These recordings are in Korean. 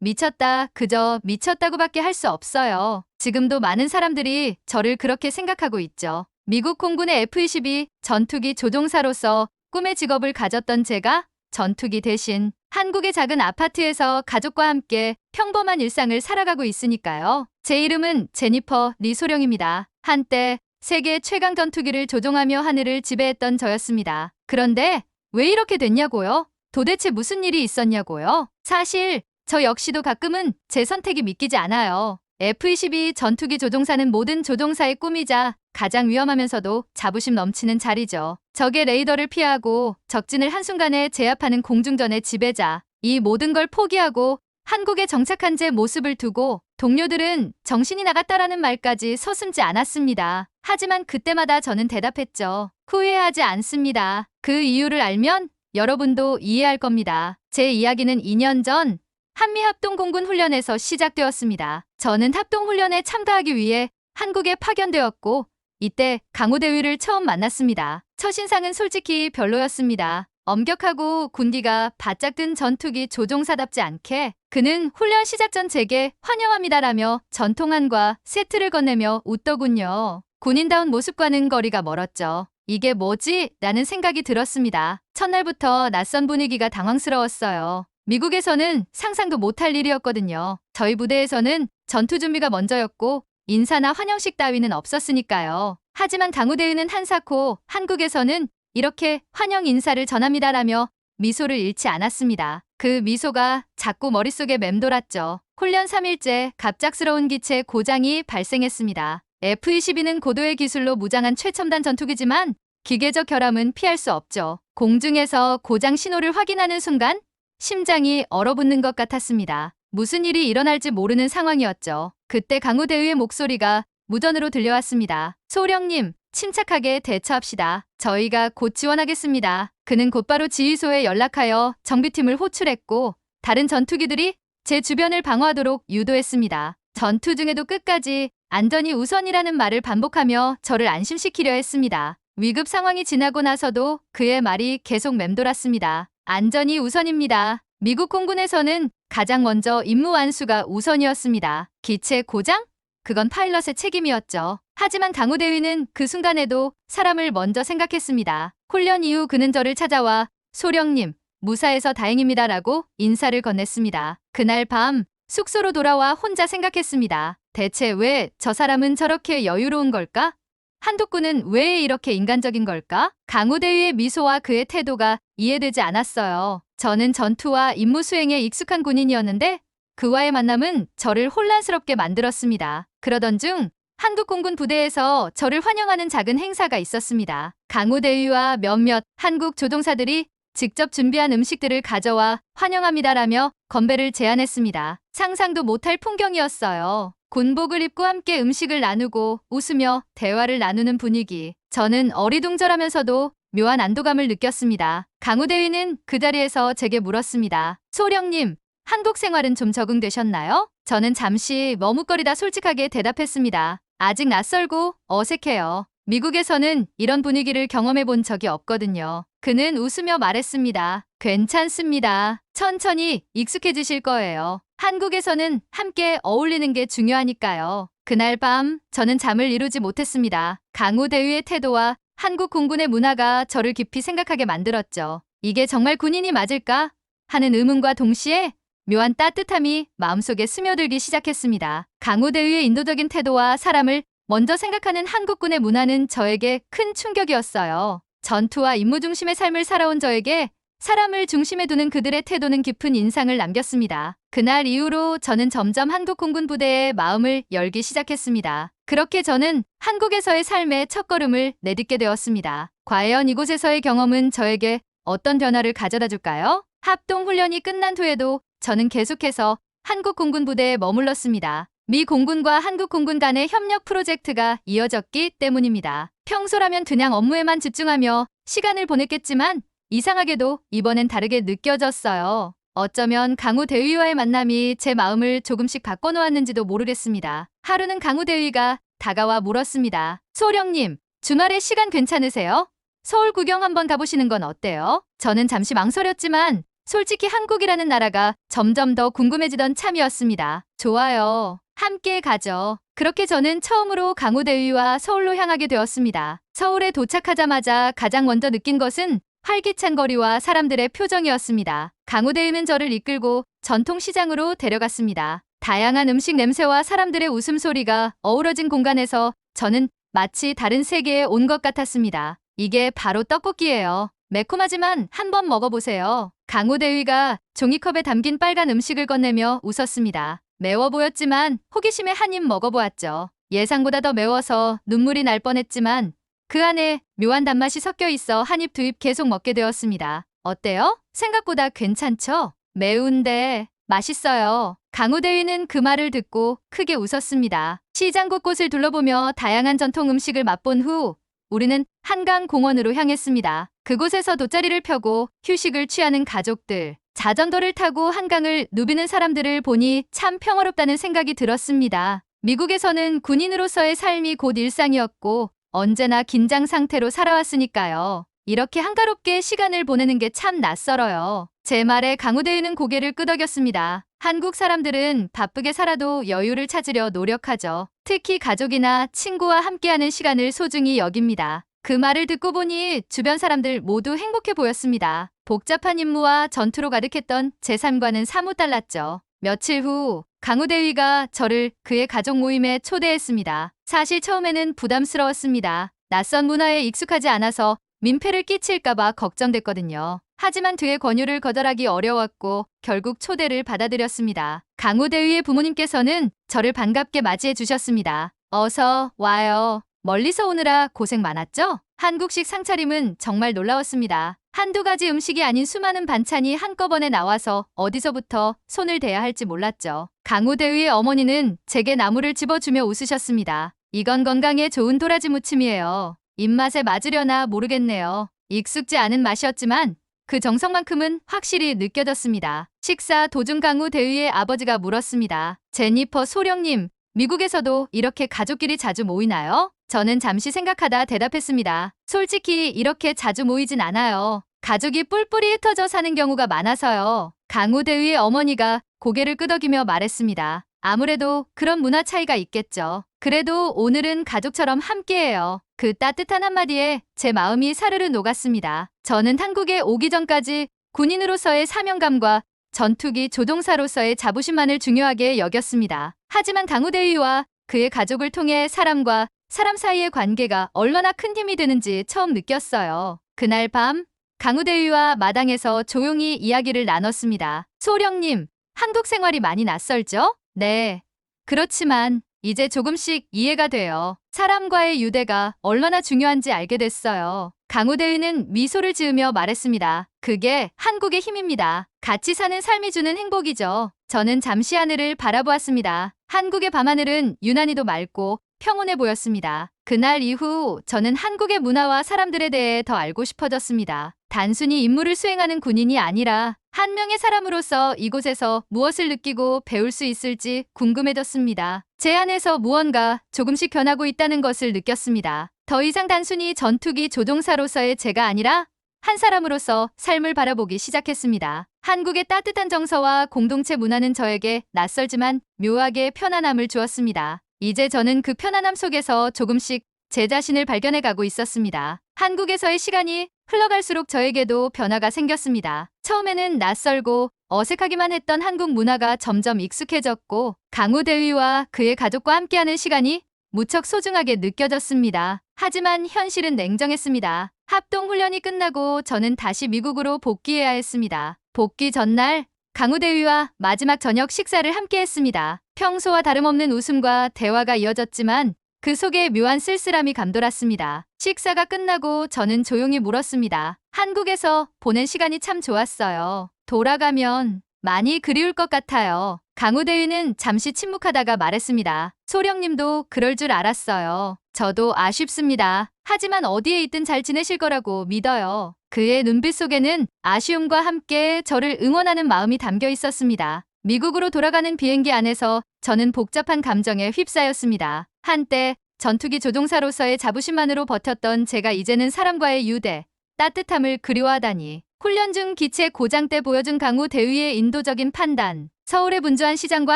미쳤다, 그저 미쳤다고밖에 할 수 없어요. 지금도 많은 사람들이 저를 그렇게 생각하고 있죠. 미국 공군의 F-22 전투기 조종사로서 꿈의 직업을 가졌던 제가 전투기 대신 한국의 작은 아파트에서 가족과 함께 평범한 일상을 살아가고 있으니까요. 제 이름은 제니퍼 리소령입니다. 한때 세계 최강 전투기를 조종하며 하늘을 지배했던 저였습니다. 그런데 왜 이렇게 됐냐고요? 도대체 무슨 일이 있었냐고요? 사실 저 역시도 가끔은 제 선택이 믿기지 않아요. F-22 전투기 조종사는 모든 조종사의 꿈이자 가장 위험하면서도 자부심 넘치는 자리죠. 적의 레이더를 피하고 적진을 한순간에 제압하는 공중전의 지배자. 이 모든 걸 포기하고 한국에 정착한 제 모습을 두고 동료들은 정신이 나갔다라는 말까지 서슴지 않았습니다. 하지만 그때마다 저는 대답했죠. 후회하지 않습니다. 그 이유를 알면 여러분도 이해할 겁니다. 제 이야기는 2년 전 한미합동공군 훈련에서 시작되었습니다. 저는 합동훈련에 참가하기 위해 한국에 파견되었고 이때 강우대위를 처음 만났습니다. 첫인상은 솔직히 별로였습니다. 엄격하고 군기가 바짝 든 전투기 조종사답지 않게 그는 훈련 시작 전 제게 환영합니다라며 전통한과 세트를 건네며 웃더군요. 군인다운 모습과는 거리가 멀었죠. 이게 뭐지? 라는 생각이 들었습니다. 첫날부터 낯선 분위기가 당황스러웠어요. 미국에서는 상상도 못할 일이었거든요. 저희 부대에서는 전투 준비가 먼저였고 인사나 환영식 따위는 없었으니까요. 하지만 강우대위는 한사코 한국에서는 이렇게 환영 인사를 전합니다라며 미소를 잃지 않았습니다. 그 미소가 자꾸 머릿속에 맴돌았죠. 훈련 3일째 갑작스러운 기체 고장이 발생했습니다. F-22는 고도의 기술로 무장한 최첨단 전투기지만 기계적 결함은 피할 수 없죠. 공중에서 고장 신호를 확인하는 순간 심장이 얼어붙는 것 같았습니다. 무슨 일이 일어날지 모르는 상황이었죠. 그때 강우대위의 목소리가 무전으로 들려왔습니다. 소령님, 침착하게 대처합시다. 저희가 곧 지원하겠습니다. 그는 곧바로 지휘소에 연락하여 정비팀을 호출했고 다른 전투기들이 제 주변을 방어하도록 유도했습니다. 전투 중에도 끝까지 안전이 우선이라는 말을 반복하며 저를 안심시키려 했습니다. 위급 상황이 지나고 나서도 그의 말이 계속 맴돌았습니다. 안전이 우선입니다. 미국 공군에서는 가장 먼저 임무 완수가 우선이었습니다. 기체 고장? 그건 파일럿의 책임이었죠. 하지만 강우대위는 그 순간에도 사람을 먼저 생각했습니다. 훈련 이후 그는 저를 찾아와 소령님, 무사해서 다행입니다라고 인사를 건넸습니다. 그날 밤 숙소로 돌아와 혼자 생각했습니다. 대체 왜 저 사람은 저렇게 여유로운 걸까? 한독군은 왜 이렇게 인간적인 걸까? 강우대위의 미소와 그의 태도가 이해되지 않았어요. 저는 전투와 임무 수행에 익숙한 군인이었는데 그와의 만남은 저를 혼란스럽게 만들었습니다. 그러던 중 한국공군 부대에서 저를 환영하는 작은 행사가 있었습니다. 강우대위와 몇몇 한국 조종사들이 직접 준비한 음식들을 가져와 환영합니다라며 건배를 제안했습니다. 상상도 못할 풍경이었어요. 군복을 입고 함께 음식을 나누고 웃으며 대화를 나누는 분위기. 저는 어리둥절하면서도 묘한 안도감을 느꼈습니다. 강우대위는 그 자리에서 제게 물었습니다. 소령님, 한국 생활은 좀 적응되셨나요? 저는 잠시 머뭇거리다 솔직하게 대답했습니다. 아직 낯설고 어색해요. 미국에서는 이런 분위기를 경험해 본 적이 없거든요. 그는 웃으며 말했습니다. 괜찮습니다. 천천히 익숙해지실 거예요. 한국에서는 함께 어울리는 게 중요하니까요. 그날 밤 저는 잠을 이루지 못했습니다. 강우대위의 태도와 한국 공군의 문화가 저를 깊이 생각하게 만들었죠. 이게 정말 군인이 맞을까? 하는 의문과 동시에 묘한 따뜻함이 마음속에 스며들기 시작했습니다. 강우대위의 인도적인 태도와 사람을 먼저 생각하는 한국군의 문화는 저에게 큰 충격이었어요. 전투와 임무 중심의 삶을 살아온 저에게 사람을 중심에 두는 그들의 태도는 깊은 인상을 남겼습니다. 그날 이후로 저는 점점 한국 공군 부대에 마음을 열기 시작했습니다. 그렇게 저는 한국에서의 삶의 첫걸음을 내딛게 되었습니다. 과연 이곳에서의 경험은 저에게 어떤 변화를 가져다 줄까요? 합동훈련이 끝난 후에도 저는 계속해서 한국 공군 부대에 머물렀습니다. 미 공군과 한국 공군 간의 협력 프로젝트가 이어졌기 때문입니다. 평소라면 그냥 업무에만 집중하며 시간을 보냈겠지만 이상하게도 이번엔 다르게 느껴졌어요. 어쩌면 강우대위와의 만남이 제 마음을 조금씩 바꿔놓았는지도 모르겠습니다. 하루는 강우대위가 다가와 물었습니다. 소령님, 주말에 시간 괜찮으세요? 서울 구경 한번 가보시는 건 어때요? 저는 잠시 망설였지만 솔직히 한국이라는 나라가 점점 더 궁금해지던 참이었습니다. 좋아요. 함께 가죠. 그렇게 저는 처음으로 강우대위와 서울로 향하게 되었습니다. 서울에 도착하자마자 가장 먼저 느낀 것은 활기찬 거리와 사람들의 표정이었습니다. 강우대위는 저를 이끌고 전통시장으로 데려갔습니다. 다양한 음식 냄새와 사람들의 웃음소리가 어우러진 공간에서 저는 마치 다른 세계에 온 것 같았습니다. 이게 바로 떡볶이예요. 매콤하지만 한번 먹어보세요. 강우대위가 종이컵에 담긴 빨간 음식을 건네며 웃었습니다. 매워 보였지만 호기심에 한 입 먹어보았죠. 예상보다 더 매워서 눈물이 날 뻔했지만 그 안에 묘한 단맛이 섞여 있어 한 입 두 입 계속 먹게 되었습니다. 어때요? 생각보다 괜찮죠? 매운데 맛있어요. 강우대위는 그 말을 듣고 크게 웃었습니다. 시장 곳곳을 둘러보며 다양한 전통 음식을 맛본 후 우리는 한강공원으로 향했습니다. 그곳에서 돗자리를 펴고 휴식을 취하는 가족들, 자전거를 타고 한강을 누비는 사람들을 보니 참 평화롭다는 생각이 들었습니다. 미국에서는 군인으로서의 삶이 곧 일상이었고 언제나 긴장 상태로 살아왔으니까요. 이렇게 한가롭게 시간을 보내는 게 참 낯설어요. 제 말에 강우대위는 고개를 끄덕였습니다. 한국 사람들은 바쁘게 살아도 여유를 찾으려 노력하죠. 특히 가족이나 친구와 함께하는 시간을 소중히 여깁니다. 그 말을 듣고 보니 주변 사람들 모두 행복해 보였습니다. 복잡한 임무와 전투로 가득했던 제 삶과는 사뭇 달랐죠. 며칠 후 강우대위가 저를 그의 가족 모임에 초대했습니다. 사실 처음에는 부담스러웠습니다. 낯선 문화에 익숙하지 않아서 민폐를 끼칠까봐 걱정됐거든요. 하지만 뒤에 권유를 거절하기 어려웠고 결국 초대를 받아들였습니다. 강우대위의 부모님께서는 저를 반갑게 맞이해 주셨습니다. 어서 와요. 멀리서 오느라 고생 많았죠? 한국식 상차림은 정말 놀라웠습니다. 한두 가지 음식이 아닌 수많은 반찬이 한꺼번에 나와서 어디서부터 손을 대야 할지 몰랐죠. 강우대위의 어머니는 제게 나물을 집어주며 웃으셨습니다. 이건 건강에 좋은 도라지 무침이에요. 입맛에 맞으려나 모르겠네요. 익숙지 않은 맛이었지만 그 정성만큼은 확실히 느껴졌습니다. 식사 도중 강우대위의 아버지가 물었습니다. 제니퍼 소령님, 미국에서도 이렇게 가족끼리 자주 모이나요? 저는 잠시 생각하다 대답했습니다. 솔직히 이렇게 자주 모이진 않아요. 가족이 뿔뿔이 흩어져 사는 경우가 많아서요. 강우대위의 어머니가 고개를 끄덕이며 말했습니다. 아무래도 그런 문화 차이가 있겠죠. 그래도 오늘은 가족처럼 함께해요. 그 따뜻한 한마디에 제 마음이 사르르 녹았습니다. 저는 한국에 오기 전까지 군인으로서의 사명감과 전투기 조종사로서의 자부심만을 중요하게 여겼습니다. 하지만 강우대위와 그의 가족을 통해 사람과 사람 사이의 관계가 얼마나 큰 힘이 되는지 처음 느꼈어요. 그날 밤 강우대위와 마당에서 조용히 이야기를 나눴습니다. 소령님, 한국 생활이 많이 낯설죠? 네. 그렇지만 이제 조금씩 이해가 돼요. 사람과의 유대가 얼마나 중요한지 알게 됐어요. 강우대위는 미소를 지으며 말했습니다. 그게 한국의 힘입니다. 같이 사는 삶이 주는 행복이죠. 저는 잠시 하늘을 바라보았습니다. 한국의 밤하늘은 유난히도 맑고 평온해 보였습니다. 그날 이후 저는 한국의 문화와 사람들에 대해 더 알고 싶어졌습니다. 단순히 임무를 수행하는 군인이 아니라 한 명의 사람으로서 이곳에서 무엇을 느끼고 배울 수 있을지 궁금해졌습니다. 제 안에서 무언가 조금씩 변하고 있다는 것을 느꼈습니다. 더 이상 단순히 전투기 조종사로서의 제가 아니라 한 사람으로서 삶을 바라보기 시작했습니다. 한국의 따뜻한 정서와 공동체 문화는 저에게 낯설지만 묘하게 편안함을 주었습니다. 이제 저는 그 편안함 속에서 조금씩 제 자신을 발견해가고 있었습니다. 한국에서의 시간이 흘러갈수록 저에게도 변화가 생겼습니다. 처음에는 낯설고 어색하기만 했던 한국 문화가 점점 익숙해졌고 강우대위와 그의 가족과 함께하는 시간이 무척 소중하게 느껴졌습니다. 하지만 현실은 냉정했습니다. 합동훈련이 끝나고 저는 다시 미국으로 복귀해야 했습니다. 복귀 전날 강우대위와 마지막 저녁 식사를 함께 했습니다. 평소와 다름없는 웃음과 대화가 이어졌지만 그 속에 묘한 쓸쓸함이 감돌았습니다. 식사가 끝나고 저는 조용히 물었습니다. 한국에서 보낸 시간이 참 좋았어요. 돌아가면 많이 그리울 것 같아요. 강우대위는 잠시 침묵하다가 말했습니다. 소령님도 그럴 줄 알았어요. 저도 아쉽습니다. 하지만 어디에 있든 잘 지내실 거라고 믿어요. 그의 눈빛 속에는 아쉬움과 함께 저를 응원하는 마음이 담겨 있었습니다. 미국으로 돌아가는 비행기 안에서 저는 복잡한 감정에 휩싸였습니다. 한때 전투기 조종사로서의 자부심만으로 버텼던 제가 이제는 사람과의 유대, 따뜻함을 그리워하다니 훈련 중 기체 고장 때 보여준 강우 대위의 인도적인 판단, 서울의 분주한 시장과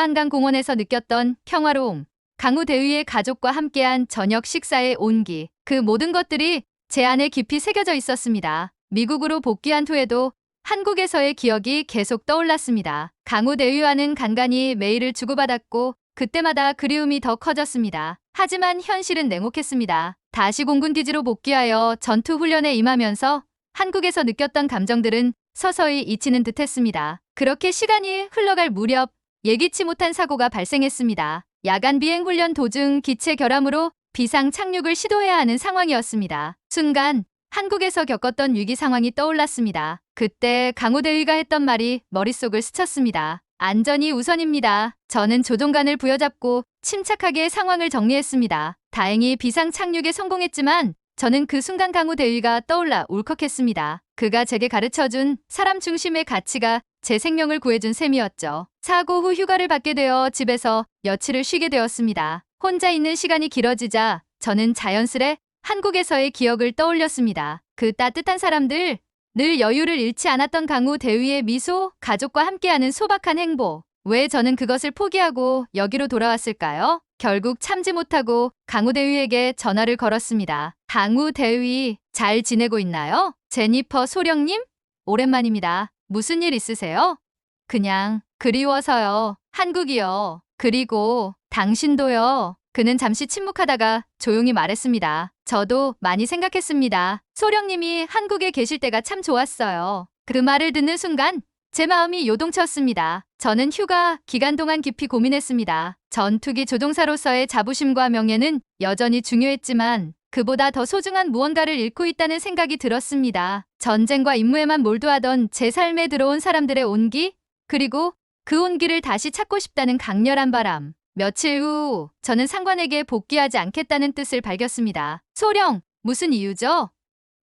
한강공원에서 느꼈던 평화로움, 강우 대위의 가족과 함께한 저녁 식사의 온기, 그 모든 것들이 제 안에 깊이 새겨져 있었습니다. 미국으로 복귀한 후에도 한국에서의 기억이 계속 떠올랐습니다. 강우 대위와는 간간히 메일을 주고받았고 그때마다 그리움이 더 커졌습니다. 하지만 현실은 냉혹했습니다. 다시 공군기지로 복귀하여 전투 훈련에 임하면서 한국에서 느꼈던 감정들은 서서히 잊히는 듯했습니다. 그렇게 시간이 흘러갈 무렵 예기치 못한 사고가 발생했습니다. 야간 비행 훈련 도중 기체 결함으로 비상 착륙을 시도해야 하는 상황이었습니다. 순간 한국에서 겪었던 위기 상황이 떠올랐습니다. 그때 강우 대위가 했던 말이 머릿속을 스쳤습니다. 안전이 우선입니다. 저는 조종관을 부여잡고 침착하게 상황을 정리했습니다. 다행히 비상 착륙에 성공했지만 저는 그 순간 강우 대위가 떠올라 울컥했습니다. 그가 제게 가르쳐준 사람 중심의 가치가 제 생명을 구해준 셈이었죠. 사고 후 휴가를 받게 되어 집에서 며칠을 쉬게 되었습니다. 혼자 있는 시간이 길어지자 저는 자연스레 한국에서의 기억을 떠올렸습니다. 그 따뜻한 사람들, 늘 여유를 잃지 않았던 강우 대위의 미소, 가족과 함께하는 소박한 행복. 왜 저는 그것을 포기하고 여기로 돌아왔을까요? 결국 참지 못하고 강우 대위에게 전화를 걸었습니다. 강우 대위, 잘 지내고 있나요? 제니퍼 소령님? 오랜만입니다. 무슨 일 있으세요? 그냥 그리워서요. 한국이요. 그리고 당신도요. 그는 잠시 침묵하다가 조용히 말했습니다. 저도 많이 생각했습니다. 소령님이 한국에 계실 때가 참 좋았어요. 그 말을 듣는 순간 제 마음이 요동쳤습니다. 저는 휴가 기간 동안 깊이 고민했습니다. 전투기 조종사로서의 자부심과 명예는 여전히 중요했지만 그보다 더 소중한 무언가를 잃고 있다는 생각이 들었습니다. 전쟁과 임무에만 몰두하던 제 삶에 들어온 사람들의 온기, 그리고 그 온기를 다시 찾고 싶다는 강렬한 바람. 며칠 후 저는 상관에게 복귀하지 않겠다는 뜻을 밝혔습니다. 소령, 무슨 이유죠?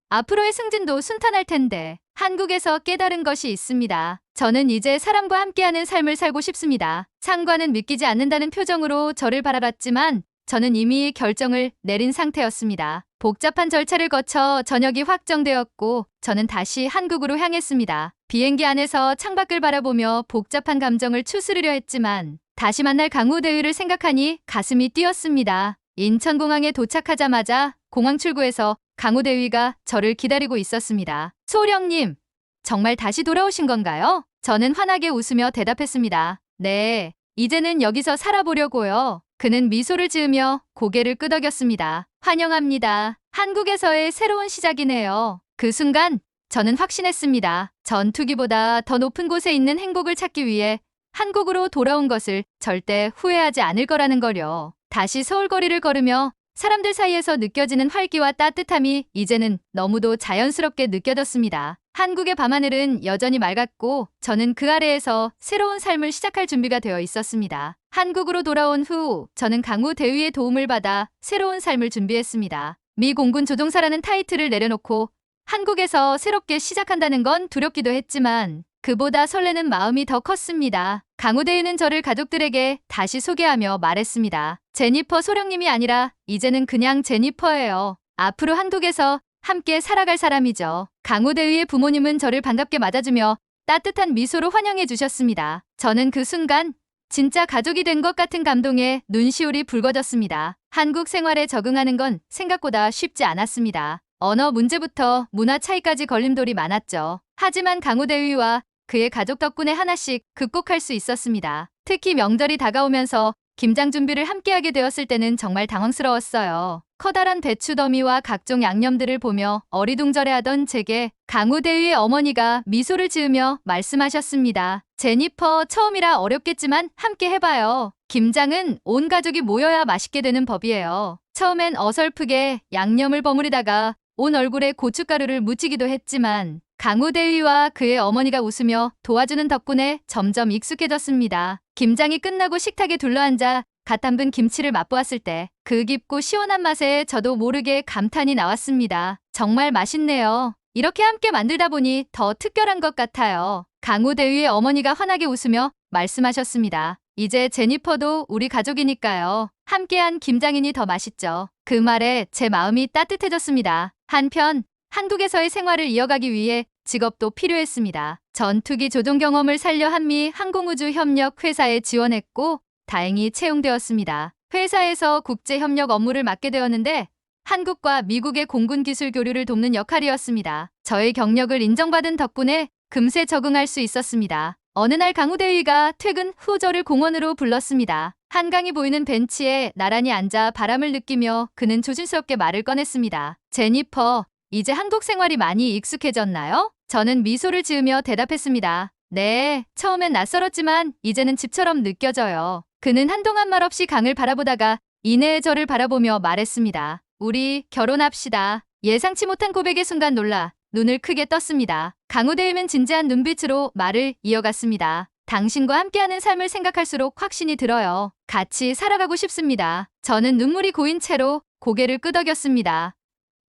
앞으로의 승진도 순탄할 텐데. 한국에서 깨달은 것이 있습니다. 저는 이제 사람과 함께하는 삶을 살고 싶습니다. 상관은 믿기지 않는다는 표정으로 저를 바라봤지만 저는 이미 결정을 내린 상태였습니다. 복잡한 절차를 거쳐 전역이 확정되었고 저는 다시 한국으로 향했습니다. 비행기 안에서 창밖을 바라보며 복잡한 감정을 추스르려 했지만 다시 만날 강우 대위를 생각하니 가슴이 뛰었습니다. 인천공항에 도착하자마자 공항 출구에서 강우 대위가 저를 기다리고 있었습니다. 소령님, 정말 다시 돌아오신 건가요? 저는 환하게 웃으며 대답했습니다. 네, 이제는 여기서 살아보려고요. 그는 미소를 지으며 고개를 끄덕였습니다. 환영합니다. 한국에서의 새로운 시작이네요. 그 순간 저는 확신했습니다. 전투기보다 더 높은 곳에 있는 행복을 찾기 위해 한국으로 돌아온 것을 절대 후회하지 않을 거라는 걸요. 다시 서울 거리를 걸으며 사람들 사이에서 느껴지는 활기와 따뜻함이 이제는 너무도 자연스럽게 느껴졌습니다. 한국의 밤하늘은 여전히 맑았고 저는 그 아래에서 새로운 삶을 시작할 준비가 되어 있었습니다. 한국으로 돌아온 후 저는 강우 대위의 도움을 받아 새로운 삶을 준비했습니다. 미 공군 조종사라는 타이틀을 내려놓고 한국에서 새롭게 시작한다는 건 두렵기도 했지만 그보다 설레는 마음이 더 컸습니다. 강우 대위는 저를 가족들에게 다시 소개하며 말했습니다. 제니퍼 소령님이 아니라 이제는 그냥 제니퍼예요. 앞으로 한국에서 함께 살아갈 사람이죠. 강우 대위의 부모님은 저를 반갑게 맞아주며 따뜻한 미소로 환영해 주셨습니다. 저는 그 순간 진짜 가족이 된 것 같은 감동에 눈시울이 붉어졌습니다. 한국 생활에 적응하는 건 생각보다 쉽지 않았습니다. 언어 문제부터 문화 차이까지 걸림돌이 많았죠. 하지만 강우 대위와 그의 가족 덕분에 하나씩 극복할 수 있었습니다. 특히 명절이 다가오면서 김장 준비를 함께하게 되었을 때는 정말 당황스러웠어요. 커다란 배추 더미와 각종 양념들을 보며 어리둥절해하던 제게 강우 대위의 어머니가 미소를 지으며 말씀하셨습니다. 제니퍼, 처음이라 어렵겠지만 함께 해봐요. 김장은 온 가족이 모여야 맛있게 되는 법이에요. 처음엔 어설프게 양념을 버무리다가 온 얼굴에 고춧가루를 묻히기도 했지만 강우 대위와 그의 어머니가 웃으며 도와주는 덕분에 점점 익숙해졌습니다. 김장이 끝나고 식탁에 둘러앉아 갓 담근 김치를 맛보았을 때 그 깊고 시원한 맛에 저도 모르게 감탄이 나왔습니다. 정말 맛있네요. 이렇게 함께 만들다 보니 더 특별한 것 같아요. 강우 대위의 어머니가 환하게 웃으며 말씀하셨습니다. 이제 제니퍼도 우리 가족이니까요. 함께한 김장이니 더 맛있죠. 그 말에 제 마음이 따뜻해졌습니다. 한편 한국에서의 생활을 이어가기 위해 직업도 필요했습니다. 전투기 조종 경험을 살려 한미 항공우주협력 회사에 지원했고 다행히 채용되었습니다. 회사에서 국제협력 업무를 맡게 되었는데 한국과 미국의 공군 기술 교류를 돕는 역할이었습니다. 저의 경력을 인정받은 덕분에 금세 적응할 수 있었습니다. 어느 날 강우대위가 퇴근 후 저를 공원으로 불렀습니다. 한강이 보이는 벤치에 나란히 앉아 바람을 느끼며 그는 조심스럽게 말을 꺼냈습니다. 제니퍼, 이제 한국 생활이 많이 익숙해졌나요? 저는 미소를 지으며 대답했습니다. 네, 처음엔 낯설었지만 이제는 집처럼 느껴져요. 그는 한동안 말없이 강을 바라보다가 이내의 저를 바라보며 말했습니다. 우리 결혼합시다. 예상치 못한 고백의 순간 놀라 눈을 크게 떴습니다. 강우대위는 진지한 눈빛으로 말을 이어갔습니다. 당신과 함께하는 삶을 생각할수록 확신이 들어요. 같이 살아가고 싶습니다. 저는 눈물이 고인 채로 고개를 끄덕였습니다.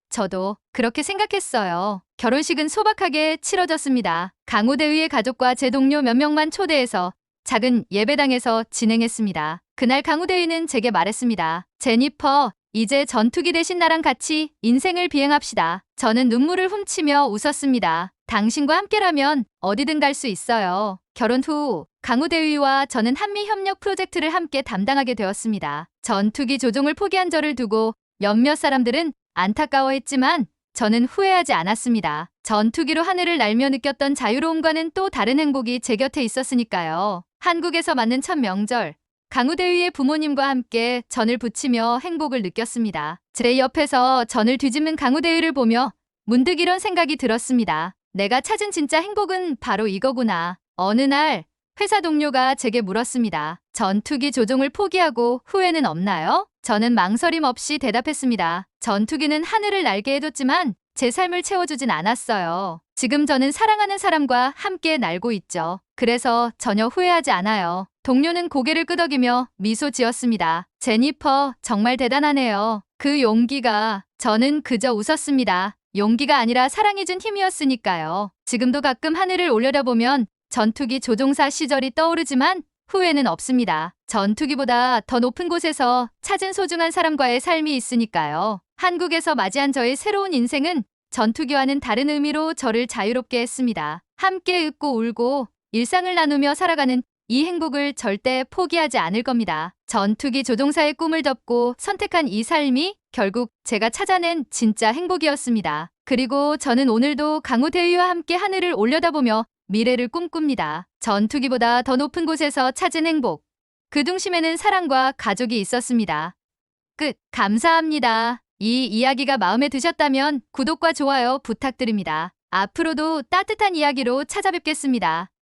저도 그렇게 생각했어요. 결혼식은 소박하게 치러졌습니다. 강우대위의 가족과 제 동료 몇 명만 초대해서 작은 예배당에서 진행했습니다. 그날 강우대위는 제게 말했습니다. 제니퍼, 이제 전투기 대신 나랑 같이 인생을 비행합시다. 저는 눈물을 훔치며 웃었습니다. 당신과 함께라면 어디든 갈 수 있어요. 결혼 후 강우대위와 저는 한미협력 프로젝트를 함께 담당하게 되었습니다. 전투기 조종을 포기한 저를 두고 몇몇 사람들은 안타까워했지만 저는 후회하지 않았습니다. 전투기로 하늘을 날며 느꼈던 자유로움과는 또 다른 행복이 제 곁에 있었으니까요. 한국에서 맞는 첫 명절, 강우대위의 부모님과 함께 전을 부치며 행복을 느꼈습니다. 제 옆에서 전을 뒤집는 강우대위를 보며 문득 이런 생각이 들었습니다. 내가 찾은 진짜 행복은 바로 이거구나. 어느 날 회사 동료가 제게 물었습니다. 전투기 조종을 포기하고 후회는 없나요? 저는 망설임 없이 대답했습니다. 전투기는 하늘을 날게 해줬지만 제 삶을 채워주진 않았어요. 지금 저는 사랑하는 사람과 함께 날고 있죠. 그래서 전혀 후회하지 않아요. 동료는 고개를 끄덕이며 미소 지었습니다. 제니퍼, 정말 대단하네요. 그 용기가. 저는 그저 웃었습니다. 용기가 아니라 사랑이 준 힘이었으니까요. 지금도 가끔 하늘을 올려다보면 전투기 조종사 시절이 떠오르지만 후회는 없습니다. 전투기보다 더 높은 곳에서 찾은 소중한 사람과의 삶이 있으니까요. 한국에서 맞이한 저의 새로운 인생은 전투기와는 다른 의미로 저를 자유롭게 했습니다. 함께 웃고 울고 일상을 나누며 살아가는 이 행복을 절대 포기하지 않을 겁니다. 전투기 조종사의 꿈을 접고 선택한 이 삶이 결국 제가 찾아낸 진짜 행복이었습니다. 그리고 저는 오늘도 강우대위와 함께 하늘을 올려다보며 미래를 꿈꿉니다. 전투기보다 더 높은 곳에서 찾은 행복. 그 중심에는 사랑과 가족이 있었습니다. 끝. 감사합니다. 이 이야기가 마음에 드셨다면 구독과 좋아요 부탁드립니다. 앞으로도 따뜻한 이야기로 찾아뵙겠습니다.